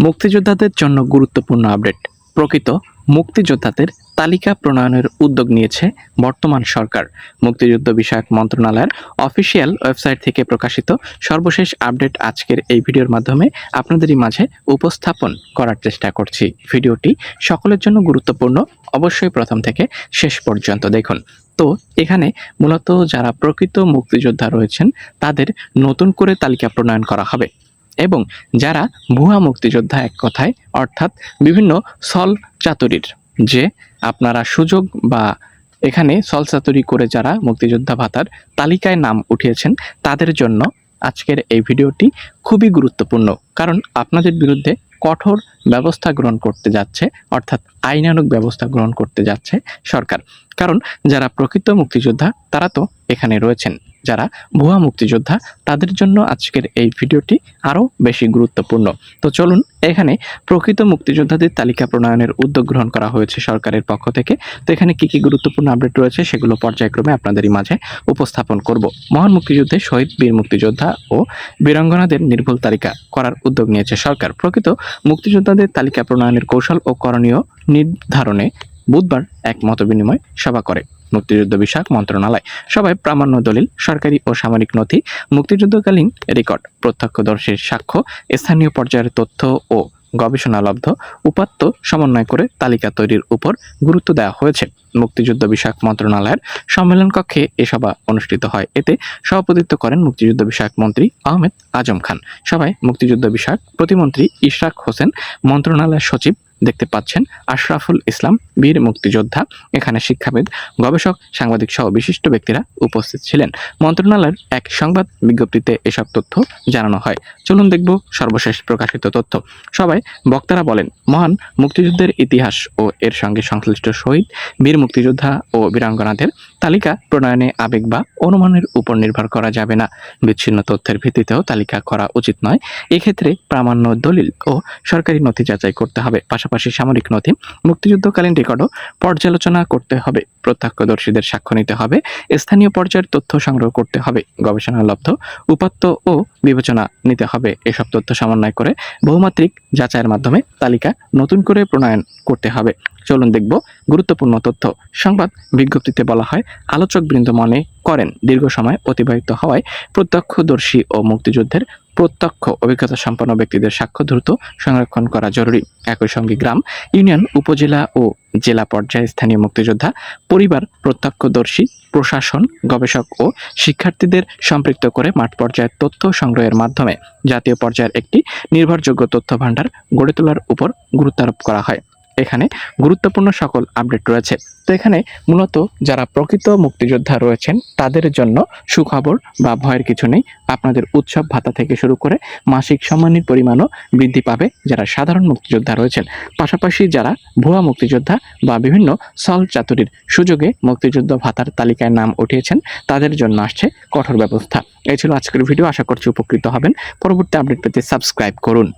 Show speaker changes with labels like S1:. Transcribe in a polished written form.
S1: মুক্তিযোদ্ধাদের জন্য গুরুত্বপূর্ণ আপডেট। প্রকৃত মুক্তিযোদ্ধাদের তালিকা প্রণয়নের উদ্যোগ নিয়েছে বর্তমান সরকার। মুক্তিযুদ্ধ বিষয়ক মন্ত্রণালয়ের অফিসিয়াল ওয়েবসাইট থেকে প্রকাশিত সর্বশেষ আপডেট আজকের এই ভিডিওর মাধ্যমে আপনাদেরই মাঝে উপস্থাপন করার চেষ্টা করছি। ভিডিওটি সকলের জন্য গুরুত্বপূর্ণ, অবশ্যই প্রথম থেকে শেষ পর্যন্ত দেখুন। তো এখানে মূলত যারা প্রকৃত মুক্তিযোদ্ধা রয়েছেন তাদের নতুন করে তালিকা প্রণয়ন করা হবে এবং যারা ভুয়া মুক্তিযোদ্ধা, এক কথায় অর্থাৎ বিভিন্ন ছল চাতুরির যে আপনারা সুযোগ বা এখানে ছল চাতুরি করে যারা মুক্তিযোদ্ধা ভাতার তালিকায় নাম উঠিয়েছেন তাদের জন্য আজকের এই ভিডিওটি খুবই গুরুত্বপূর্ণ, কারণ আপনাদের বিরুদ্ধে কঠোর ব্যবস্থা গ্রহণ করতে যাচ্ছে, অর্থাৎ আইনানুগ ব্যবস্থা গ্রহণ করতে যাচ্ছে সরকার। কারণ যারা প্রকৃত মুক্তিযোদ্ধা তারা তো এখানে রয়েছেন, যারা ভুয়া মুক্তিযোদ্ধা তাদের জন্য আজকের এই ভিডিওটি আরও বেশি গুরুত্বপূর্ণ। তো চলুন, এখানে প্রকৃত মুক্তিযোদ্ধাদের তালিকা প্রণয়নের উদ্যোগ গ্রহণ করা হয়েছে সরকারের পক্ষ থেকে। তো এখানে কি কি গুরুত্বপূর্ণ আপডেট রয়েছে সেগুলো পর্যায়ক্রমে আপনাদেরই মাঝে উপস্থাপন করব। মহান মুক্তিযুদ্ধে শহীদ বীর মুক্তিযোদ্ধা ও বীরাঙ্গনাদের নির্ভুল তালিকা করার উদ্যোগ নিয়েছে সরকার। প্রকৃত মুক্তিযোদ্ধাদের তালিকা প্রণয়নের কৌশল ও করণীয় নির্ধারণে বুধবার এক মতবিনিময় সভা করে মুক্তিযুদ্ধ বিষয়ক মন্ত্রণালয়। সভায় প্রামাণ্য দলিল, সরকারি ও সামরিক নথি, মুক্তিযুদ্ধকালীন রেকর্ড, প্রত্যক্ষদর্শীর সাক্ষ্য, স্থানীয় পর্যায়ের তথ্য ও গবেষণালব্ধ উপাত্ত সমন্বয় করে তালিকা তৈরির উপর গুরুত্ব দেওয়া হয়েছে। মুক্তিযুদ্ধ বিষয়ক মন্ত্রণালয়ের সম্মেলন কক্ষে এ সভা অনুষ্ঠিত হয়। এতে সভাপতিত্ব করেন মুক্তিযুদ্ধ বিষয়ক মন্ত্রী আহমেদ আজম খান। সভায় মুক্তিযুদ্ধ বিষয়ক প্রতিমন্ত্রী ইশরাক হোসেন, মন্ত্রণালয়ের সচিব দেখতে পাচ্ছেন আশরাফুল ইসলাম, বীর মুক্তিযোদ্ধা, এখানে শিক্ষাবিদ, গবেষক, সাংবাদিক সহ বিশিষ্ট ব্যক্তিরা উপস্থিত ছিলেন। মন্ত্রণালয়ের এক সংবাদ বিজ্ঞপ্তিতে এসব তথ্য জানানো হয়। চলুন দেখব সর্বশেষ প্রকাশিত তথ্য। সবাই বক্তারা বলেন, মহান মুক্তিযুদ্ধের ইতিহাস ও এর সঙ্গে সংশ্লিষ্ট শহীদ বীর মুক্তিযোদ্ধা ও বীরাঙ্গনাদের তালিকা প্রণয়নে আবেগ বা অনুমানের উপর নির্ভর করা যাবে না। বিচ্ছিন্ন তথ্যের ভিত্তিতেও তালিকা করা উচিত নয়। এক্ষেত্রে প্রামাণ্য দলিল ও সরকারি নথি যাচাই করতে হবে। পাশাপাশি সামরিক নথি, মুক্তিযুদ্ধকালীন রেকর্ডও পর্যালোচনা করতে হবে। প্রত্যক্ষদর্শীদের সাক্ষ্য নিতে হবে। স্থানীয় পর্যায়ের তথ্য সংগ্রহ করতে হবে। গবেষণালব্ধ উপাত্ত ও বিবেচনা নিতে হবে। এসব তথ্য সমন্বয় করে বহুমাত্রিক যাচাইয়ের মাধ্যমে তালিকা নতুন করে প্রণয়ন করতে হবে। চলুন দেখব গুরুত্বপূর্ণ তথ্য। সংবাদ বিজ্ঞপ্তিতে বলা হয়, আলোচকবৃন্দ মনে করেন দীর্ঘ সময় অতিবাহিত হওয়ায় প্রত্যক্ষদর্শী ও মুক্তিযুদ্ধের প্রত্যক্ষ অভিজ্ঞতা সম্পন্ন ব্যক্তিদের সাক্ষ্য দ্রুত সংরক্ষণ করা জরুরি। একই সঙ্গে গ্রাম, ইউনিয়ন, উপজেলা ও জেলা পর্যায়ে স্থানীয় মুক্তিযোদ্ধা পরিবার, প্রত্যক্ষদর্শী, প্রশাসন, গবেষক ও শিক্ষার্থীদের সম্পৃক্ত করে মাঠ পর্যায়ের তথ্য সংগ্রহের মাধ্যমে জাতীয় পর্যায়ের একটি নির্ভরযোগ্য তথ্য ভাণ্ডার গড়ে তোলার উপর গুরুত্ব আরোপ করা হয়। এখানে গুরুত্বপূর্ণ সকল আপডেট রয়েছে। তো এখানে মূলত যারা প্রকৃত মুক্তিযোদ্ধা রয়েছেন তাদের জন্য সুখবর বা ভয়ের কিছু নেই। আপনাদের উৎসব ভাতা থেকে শুরু করে মাসিক সম্মানীর পরিমাণও বৃদ্ধি পাবে যারা সাধারণ মুক্তিযোদ্ধা রয়েছেন। পাশাপাশি যারা ভুয়া মুক্তিযোদ্ধা বা বিভিন্ন ছল চাতুরির সুযোগে মুক্তিযুদ্ধ ভাতার তালিকায় নাম উঠিয়েছেন তাদের জন্য আসছে কঠোর ব্যবস্থা। এই ছিল আজকের ভিডিও। আশা করছি উপকৃত হবেন। পরবর্তী আপডেট পেতে সাবস্ক্রাইব করুন।